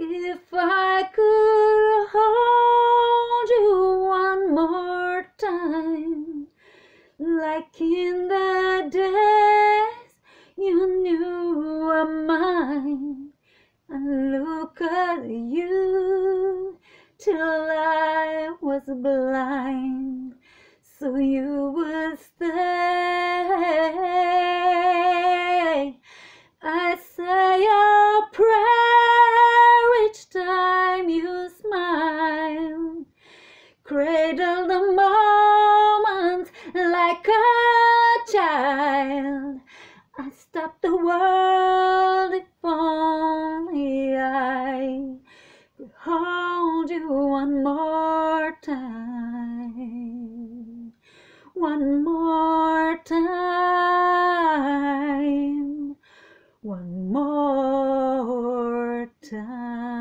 If I could hold you one more time, like in the days you knew were mine, and look at you till I was blind, so you would stay. I say a prayer each time you smile, cradle the moment like a child. I stop the world if only I could hold you one more time. One more time. One more time.